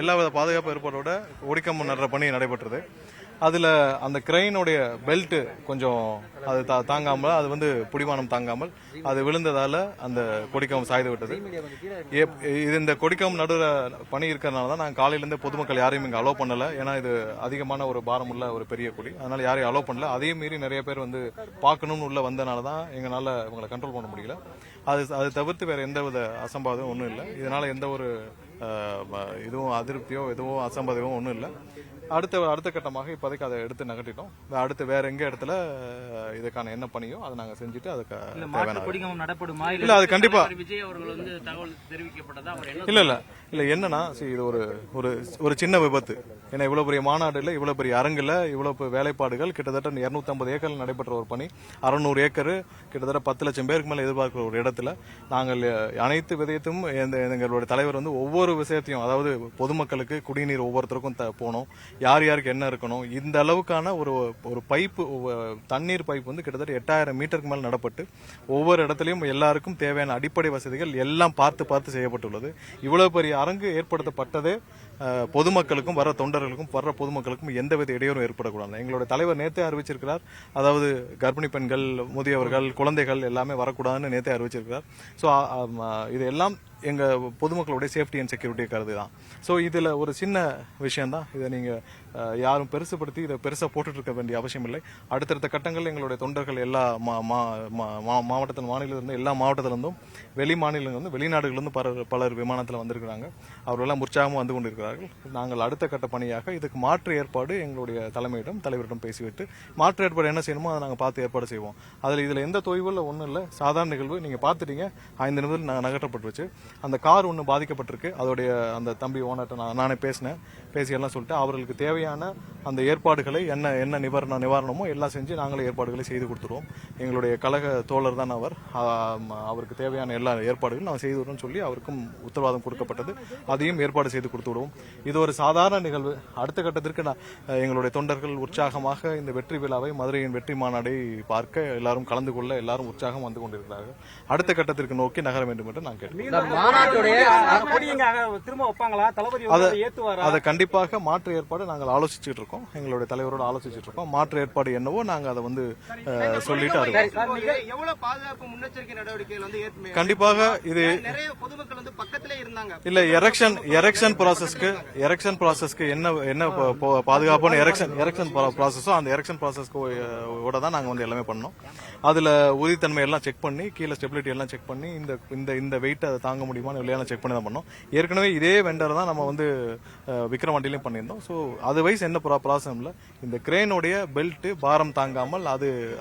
எல்லா பாதுகாப்பு ஏற்பாடோட கொடிக்கம்பம் நடுற பணி நடைபெற்றது. அதுல அந்த கிரெயினுடைய பெல்ட் கொஞ்சம் அது தாங்காமல், அது வந்து பிடிமானம் தாங்காமல் அது விழுந்ததால அந்த கொடிக்கம்பம் சாய்ந்து விட்டது. இது இந்த கொடிக்கம்பம் நடுற பணி இருக்கிறதுனால தான் நாங்கள் காலையிலேருந்து பொதுமக்கள் யாரையும் இங்கே அலோவ் பண்ணல. ஏன்னா இது அதிகமான ஒரு பாரம் உள்ள ஒரு பெரிய கொடி, அதனால யாரையும் அலோவ் பண்ணல. அதே மீறி நிறைய பேர் வந்து பார்க்கணும்னு உள்ள வந்தனால தான் எங்களால் இவங்களை கண்ட்ரோல் பண்ண முடியல. அது தவிர்த்து வேற எந்த வித அசம்பாவிதம் ஒன்றும் இல்லை. இதனால எந்த ஒரு இதுவும் அதிருப்தியோ எதுவும் அசம்பாவிதமோ ஒன்றும் இல்லை. அடுத்த கட்டமாக இப்போதைக்கு அதை எடுத்து நகட்டிட்டோம். அடுத்து வேற எங்க இடத்துல இதுக்கான என்ன பணியோ அதை நாங்க செஞ்சுட்டு அதுக்கு இல்ல அது கண்டிப்பா இல்ல என்னன்னா இது ஒரு சின்ன விபத்து. ஏன்னா இவ்வளவு பெரிய மாநாடுல, இவ்வளவு பெரிய அரங்குல, இவ்வளவு வேலைப்பாடுகள், கிட்டத்தட்ட 250 ஏக்கர் நடைபெற்ற ஒரு பணி, 600 ஏக்கர், கிட்டத்தட்ட 10 லட்சம் பேருக்கு மேல எதிர்பார்க்கிற ஒரு இடத்துல நாங்கள் அனைத்து விதயத்தும் எங்களுடைய தலைவர் வந்து ஒவ்வொரு விஷயத்தையும், அதாவது பொதுமக்களுக்கு குடிநீர் ஒவ்வொருத்தருக்கும் போகணும், யார் யாருக்கு என்ன இருக்கணும், இந்த அளவுக்கான ஒரு பைப்பு, தண்ணீர் பைப் வந்து கிட்டத்தட்ட 8000 மீட்டருக்கு மேல நடப்பட்டு ஒவ்வொரு இடத்துலயும் எல்லாருக்கும் தேவையான அடிப்படை வசதிகள் எல்லாம் பார்த்து செய்யப்பட்டுள்ளது. இவ்வளவு பெரிய அரங்கு ஏற்படுத்தப்பட்டதே பொதுமக்களுக்கும் வர தொண்டர்களுக்கும் வர்ற பொதுமக்களுக்கும் எந்தவித இடையூறும் ஏற்படக்கூடாது. எங்களுடைய தலைவர் நேற்றே அறிவிச்சிருக்கிறார். அதாவது கர்ப்பிணி பெண்கள், முதியவர்கள், குழந்தைகள் எல்லாமே வரக்கூடாதுன்னு நேற்றே அறிவிச்சிருக்கிறார். ஸோ இது எல்லாம் எங்க பொதுமக்களுடைய சேஃப்டி அண்ட் செக்யூரிட்டி கருது தான். ஸோ இதுல ஒரு சின்ன விஷயம் தான். இதை நீங்க யாரும் பெருசுபடுத்தி இதை பெருசா போட்டுட்டு இருக்க வேண்டிய அவசியம் இல்லை. அடுத்தடுத்த கட்டங்கள் எங்களுடைய தொண்டர்கள் எல்லா மாவட்டத்தில், மாநிலத்திலிருந்து, எல்லா மாவட்டத்திலிருந்தும், வெளி மாநிலங்களிலிருந்து, வெளிநாடுகளிலிருந்து பலர் விமானத்தில் வந்திருக்கிறாங்க. அவர்களெல்லாம் உற்சாகமாக வந்து கொண்டிருக்கிறார்கள். நாங்கள் அடுத்த கட்ட பணியாக இதுக்கு மாற்று ஏற்பாடு எங்களுடைய தலைவரிடம் பேசிவிட்டு மாற்று ஏற்பாடு என்ன செய்யணுமோ அதை நாங்கள் பார்த்து ஏற்பாடு செய்வோம். இதுல எந்த தொய்வில் ஒன்றும் இல்லை. சாதாரண நிகழ்வு. நீங்க பார்த்துட்டீங்க, 5 நிமிடம் நகற்றப்பட்டுருச்சு. அந்த கார் ஒன்று பாதிக்கப்பட்டிருக்கு. அதோடைய அந்த தம்பி ஓனர்ட்ட நானே பேசி எல்லாம் சொல்லிட்டு அவர்களுக்கு தேவையான அந்த ஏற்பாடுகளை என்ன நிவாரணமோ எல்லாம் செஞ்சு நாங்களே ஏற்பாடுகளை செய்து கொடுத்துருவோம். எங்களுடைய கழக தோழர் தான் அவருக்கு தேவையான எல்லா ஏற்பாடுகளும் நாங்கள் செய்து விடுறோம்னு சொல்லி அவருக்கும் உத்தரவாதம் கொடுக்கப்பட்டது. அதையும் ஏற்பாடு செய்து கொடுத்து விடுவோம். இது ஒரு சாதாரண நிகழ்வு. அடுத்த கட்டத்திற்கு எங்களுடைய தொண்டர்கள் உற்சாகமாக இந்த வெற்றி விழாவை, மதுரையின் வெற்றி மாநாடை பார்க்க எல்லாரும் கலந்து கொள்ள எல்லாரும் உற்சாகம் வந்து கொண்டிருக்கிறார்கள். அடுத்த கட்டத்திற்கு நோக்கி நகர வேண்டும் என்று நான் கேட்டேன். அதை கண்டிப்பாக மாற்று ஏற்பாடு நாங்கள் ஆலோசிச்சுட்டு இருக்கோம். எங்களுடைய தலைவரோடு ஆலோசிச்சுட்டு இருக்கோம். மாற்று ஏற்பாடு என்னவோ நாங்க அதை வந்து சொல்லிட்டு கண்டிப்பாக இது இல்ல எரெக்ஷன் ப்ராசஸ்க்கு என்ன பாதுகாப்பான எரெக்ஷன் ப்ராசஸோ அந்த எரெக்ஷன் ப்ராசஸ்க்கு தான் நாங்க வந்து எல்லாமே பண்ணோம். அதுல உறுதித்தன்மை எல்லாம் செக் பண்ணி, கீழே ஸ்டெபிலிட்டி எல்லாம் செக் பண்ணி, இந்த வெயிட் அதை தாங்க முடியுமான்னு இல்லையா செக் பண்ணி தான் பண்ணோம். ஏற்கனவே இதே வெண்டர் தான் நம்ம வந்து விக்ரவாண்டிலையும் பண்ணியிருந்தோம். ஸோ அதுவைஸ் என்ன ப்ராப்ளம் இல்லை. இந்த கிரேனுடைய பெல்ட் பாரம் தாங்காமல்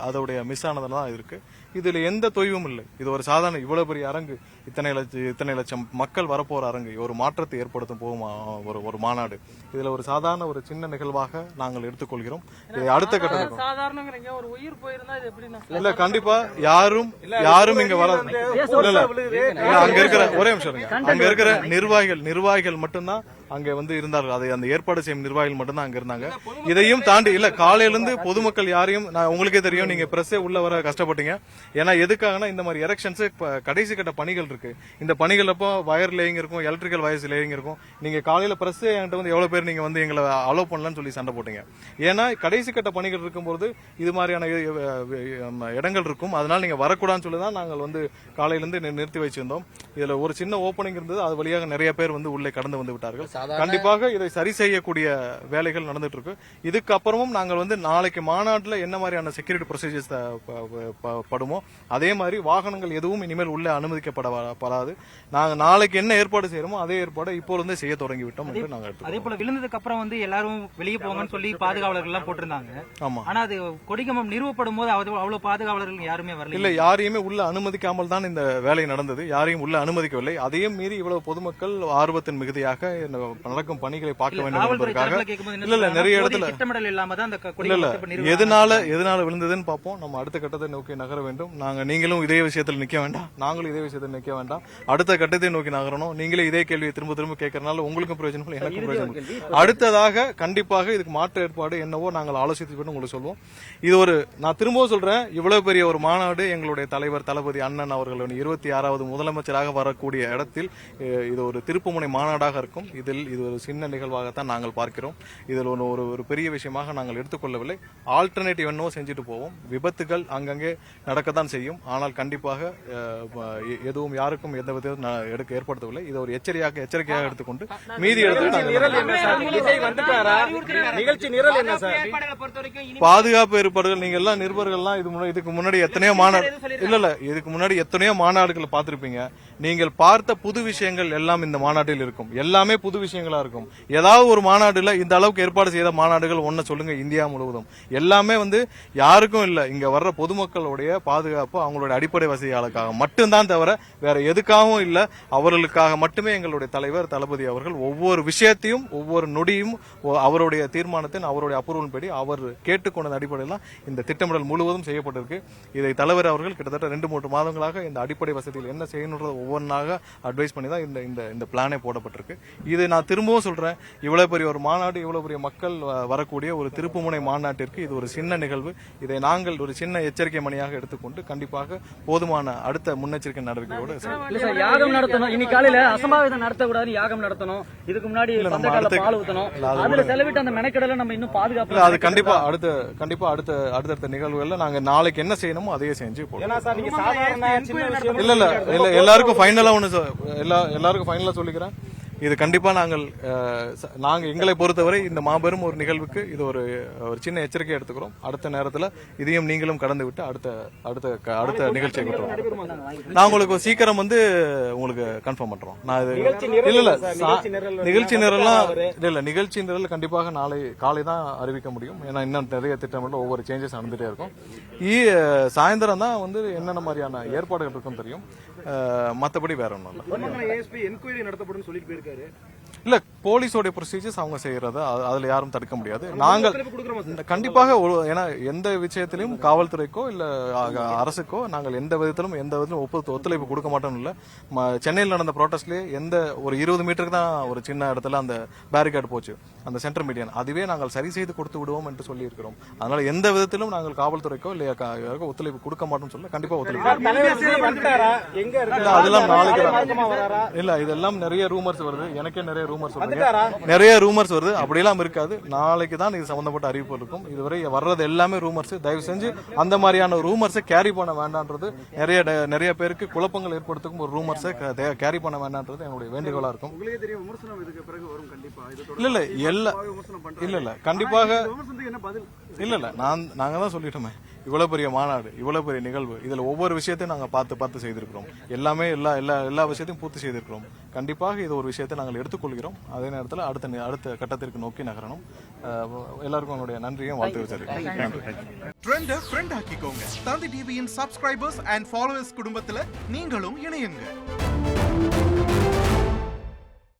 அதோடைய மிஸ் ஆனதுல தான் இருக்கு. இதுல எந்த தொய்வும் இல்லை. இது ஒரு சாதாரண, இவ்வளவு பெரிய அரங்கு, இத்தனை லட்சம் மக்கள் வரப்போற அரங்கு, ஒரு மாற்றத்தை ஏற்படுத்தும் போகும் ஒரு மாநாடு. இதுல ஒரு சாதாரண ஒரு சின்ன நிகழ்வாக நாங்கள் எடுத்துக்கொள்கிறோம். அடுத்த கட்டம் இல்ல, கண்டிப்பா யாரும் இங்க வர அங்க இருக்கிற ஒரே நிமிஷம், அங்க இருக்கிற நிர்வாகிகள் மட்டும்தான் அங்க வந்து இருந்தார்கள். அதை அந்த ஏற்பாடு செய்யும் நிர்வாகிகள் மட்டும்தான் அங்க இருந்தாங்க. இதையும் தாண்டி இல்ல, காலையில இருந்து பொதுமக்கள் யாரையும், உங்களுக்கே தெரியும், நீங்க பிரஸ்ஸே உள்ள வர கஷ்டப்பட்டீங்க. ஏன்னா எதுக்காகனா இந்த மாதிரி எரெக்ஷன்ஸ் கடைசி கட்ட பணிகள் இருக்கு. இந்த பணிகள் அப்போ வயர் லேயிங் இருக்கும், எலக்ட்ரிக்கல் வயர்ஸ் லேயிங் இருக்கும். நீங்க காலையில பிரஸ் என்கிட்ட வந்து எவ்வளவு பேர் நீங்க வந்து எங்களை அலோவ் பண்ணலன்னு சொல்லி சண்டை போட்டீங்க. ஏன்னா கடைசி கட்ட பணிகள் இருக்கும்போது இது மாதிரியான இடங்கள் இருக்கும். அதனால நீங்க வரக்கூடாதுன்னு சொல்லிதான் நாங்கள் வந்து காலையில இருந்து நிறுத்தி வச்சிருந்தோம். இதுல ஒரு சின்ன ஓப்பனிங் இருந்தது. அது வழியாக நிறைய பேர் வந்து உள்ளே கடந்து வந்து விட்டார்கள். கண்டிப்பாக இதை சரி செய்யக்கூடிய வேலைகள் நடந்துட்டு இருக்கு. இதுக்கு அப்புறமும் நாங்கள் வந்து நாளைக்கு மாநாட்டில் என்ன மாதிரியான செக்யூரிட்டி ப்ரொசீஜர்ஸ் படுமோ அதே மாதிரி வாகனங்கள் எதுவும் இனிமேல் உள்ளே அனுமதிக்கப்படாது. நாங்க நாளைக்கு என்ன ஏற்பாடு செய்யறோமோ அதே ஏற்பாடு இப்போ இருந்தே செய்ய தொடங்கி விட்டோம் என்று நாங்கள். அதே போல விழுந்ததுக்கு அப்புறம் வந்து எல்லாரும் வெளியே போங்கன்னு சொல்லி பாதுகாவலர்கள் எல்லாம் போட்டிருந்தாங்க. ஆமா, ஆனா அது கொடிக்கம்பம் நிறுவப்படும் போது அவ்வளவு பாதுகாவலர்கள் யாருமே வரல. இல்ல, யாரையுமே உள்ள அனுமதிக்காமல் தான் இந்த வேலை நடந்தது. யாரையும் உள்ள அனுமதிக்கவில்லை. அதையும் மீறி இவ்வளவு பொதுமக்கள் ஆர்வத்தின் மிகுதியாக நடக்கும் பணிகளை பார்க்க வேண்டும் என்பதற்காக இல்ல நிறைய இடத்துல திட்டமிடல் இல்லாம தான் எதனால விழுந்ததுன்னு பார்ப்போம். நம்ம அடுத்த கட்டத்தை நோக்கி நகர வேண்டும். வேண்டும். நீங்களும் இதே விஷயத்தில் நிக்க வேண்டாம், நாங்களும் இதே விஷயத்தில் நிக்க வேண்டாம். அடுத்த கட்டத்தை நோக்கி நகரணும். நீங்களே இதே கேள்வியை திரும்ப திரும்ப கேட்கறதுனால உங்களுக்கும் பிரயோஜனம் இல்லை, எனக்கும் பிரயோஜனம். அடுத்ததாக கண்டிப்பாக இதுக்கு மாற்று ஏற்பாடு என்னவோ நாங்கள் ஆலோசித்து உங்களுக்கு சொல்லுவோம். இது நான் திரும்பவும் சொல்றேன், இவ்வளவு பெரிய ஒரு மாநாடு எங்களுடைய தலைவர் தளபதி அண்ணன் அவர்கள் 26வது முதலமைச்சராக வரக்கூடிய இடத்தில் இது ஒரு திருப்புமுனை மாநாடாக இருக்கும். இது ஒரு சின்ன நிகழ்வாகத்தான் நாங்கள் பார்க்கிறோம். இதில் ஒரு பெரிய விஷயமாக நாங்கள் எடுத்துக்கொள்ளவில்லை. ஆல்டர்னேட்டிவ் என்னவோ செஞ்சுட்டு போவோம். விபத்துகள் அங்கங்கே நடக்கத்தான் செய்யும். ஆனால் கண்டிப்பாக எதுவும் யாருக்கும் எந்த விதத்தையும் ஏற்படுத்தவில்லை. இது ஒரு எச்சரிக்கையாக எடுத்துக்கொண்டு மீதி பாதுகாப்பு ஏற்பாடுகள் நீங்க எல்லாம் நிருபர்கள்லாம் இதுக்கு முன்னாடி எத்தனையோ மாநாடு இதுக்கு முன்னாடி எத்தனையோ மாநாடுகளை பார்த்திருப்பீங்க. நீங்கள் பார்த்த புது விஷயங்கள் எல்லாம் இந்த மாநாட்டில் இருக்கும். எல்லாமே புது விஷயங்களா இருக்கும். ஏதாவது ஒரு மாநாடுல இந்த அளவுக்கு ஏற்பாடு செய்த மாநாடுகள் ஒன்ன சொல்லுங்க இந்தியா முழுவதும். எல்லாமே யாருக்கும் இல்ல, இங்க வர்ற பொதுமக்களுடைய பாதுகாப்பு அவங்களுடைய அடிப்படை வசதிகளுக்காக மட்டும்தான் தவிர வேற எதுக்காகவும் இல்ல. அவர்களுக்காக மட்டுமே எங்களுடைய தலைவர் தளபதி அவர்கள் ஒவ்வொரு விஷயத்தையும் ஒவ்வொரு நொடியும் அவருடைய தீர்மானத்தின் அவருடைய அப்ரூவல் படி அவர் கேட்டுக்கொண்ட அடிப்படையில் இந்த திட்டமிடல் முழுவதும் செய்யப்பட்டிருக்கு. இதை தலைவர் அவர்கள் கிட்டத்தட்ட 2-3 மாதங்களாக இந்த அடிப்படை வசதியில் என்ன செய்யணுன்றதை ஒவ்வொன்றாக அட்வைஸ் பண்ணி தான் இந்த பிளானே போடப்பட்டிருக்கு. இது நான் திரும்பவும் சொல்றேன், இவ்வளவு பெரிய ஒரு மாநாடு, இவ்வளவு பெரிய மக்கள் வரக்கூடிய ஒரு திருப்புமுனை மாநாட்டிற்கு இது ஒரு சின்ன நிகழ்வு. இதை நாங்கள் ஒரு சின்ன எச்சரிக்கை மணியாக எடுத்துக்கொண்டு கண்டிப்பாக போதுமான அடுத்த முன்னெச்சரிக்கை நடவடிக்கையோடு யாகம் நடத்தணும். இன்னைக்கு காலையில அசம்பாவிதம் நடத்தக்கூடாது, யாகம் நடத்தணும். இதுக்கு முன்னாடி பால் ஊத்தணும். அதுல செலவிட்டு அந்த மெனக்கடலை நம்ம இன்னும் பாதுகாப்பு. அது கண்டிப்பா அடுத்த நிகழ்வுகள்ல நாங்க நாளைக்கு என்ன செய்யணுமோ அதையே செஞ்சு போடுவோம். இல்ல எல்லாருக்கும் ஃபைனலா எல்லாருக்கும் ஃபைனலா சொல்லிக்கிறேன். இது கண்டிப்பா நாங்க எங்களை பொறுத்தவரை இந்த மாபெரும் ஒரு நிகழ்வுக்கு இது ஒரு சின்ன எச்சரிக்கை எடுத்துக்கிறோம். அடுத்த நேரத்தில் இதையும் நீங்களும் கடந்து விட்டு அடுத்த நிகழ்ச்சியை கொடுத்துருவோம். நான் உங்களுக்கு சீக்கிரம் உங்களுக்கு கன்ஃபார்ம் பண்றோம். நான் நிகழ்ச்சி நிரல் கண்டிப்பாக நாளை காலை தான் அறிவிக்க முடியும். ஏன்னா இன்னும் நிறைய திட்டமிடல் ஒவ்வொரு சேஞ்சஸ் நடந்துட்டே இருக்கும். சாயந்தரம் தான் என்னென்ன மாதிரியான ஏற்பாடுகள் இருக்கும் தெரியும். மற்றபடி வேற ஒன்றும் இல்லை. இல்ல, போலீஸோட ப்ரொசீஜர்ஸ் அவங்க செய்யறது அதுல யாரும் தடுக்க முடியாது. நாங்கள் கண்டிப்பாக ஏன்னா எந்த விஷயத்திலும் காவல்துறைக்கோ இல்ல அரசுக்கோ நாங்கள் எந்த விதத்திலும் ஒத்துழைப்பு கொடுக்க மாட்டோம். இல்ல, சென்னையில் நடந்த ப்ரோட்டஸ்ட்லயே ஒரு 20 மீட்டருக்கு தான் ஒரு சின்ன இடத்துல அந்த பேரிகேட் போச்சு, அந்த சென்டர் மீடியன். அதுவே நாங்கள் சரி செய்து கொடுத்து விடுவோம் என்று சொல்லி இருக்கிறோம். அதனால எந்த விதத்திலும் நாங்கள் காவல்துறைக்கோ இல்ல ஒத்துழைப்பு கொடுக்க மாட்டோம் சொல்ல கண்டிப்பா ஒத்துழைப்பு. அதெல்லாம் நாளைக்கு இல்ல, இதெல்லாம் நிறைய ரூமர்ஸ் வருது. எனக்கே நிறைய ரூமர்ஸ் வருது. அப்படியெல்லாம் இருக்காது. நாளைக்கு தான் இது சம்பந்தப்பட்ட அறிவிப்பு இருக்கும். இதுவரை வர்றது எல்லாமே ரூமர்ஸ். தயவு செஞ்சு அந்த மாதிரியான ரூமர்ஸை கேரி பண்ண வேண்டாம்ன்றது நிறைய பேருக்கு குழப்பங்கள் ஏற்படுத்தும் ஒரு ரூமர்ஸை கேரி பண்ண வேண்டாம்ன்றது என்னுடைய வேண்டுகோளா இருக்கும். இல்ல கண்டிப்பாக இல்ல நாங்க தான் சொல்லிட்டோமே, இவ்வளவு பெரிய மாநாடு, இவ்வளவு பெரிய நிகழ்வு, இதுல ஒவ்வொரு விஷயத்தையும் நாங்க பார்த்து செய்திருக்கிறோம். எல்லாமே எல்லா விஷயத்தையும் பூர்த்தி செய்திருக்கிறோம். கண்டிப்பாக இது ஒரு விஷயத்தை நாங்கள் எடுத்துக்கொள்கிறோம். அதே நேரத்தில் அடுத்த கட்டத்திற்கு நோக்கி நகரணும். எல்லாருக்கும் என்னுடைய நன்றியும் வாழ்த்து வச்சிருக்கேன். ட்ரெண்ட் ஆக்கிக்கோங்க. தந்தி டிவியின் சப்ஸ்கிரைபர்ஸ் அண்ட் ஃபாலோவர்ஸ் குடும்பத்துல நீங்களும் இணையுங்க.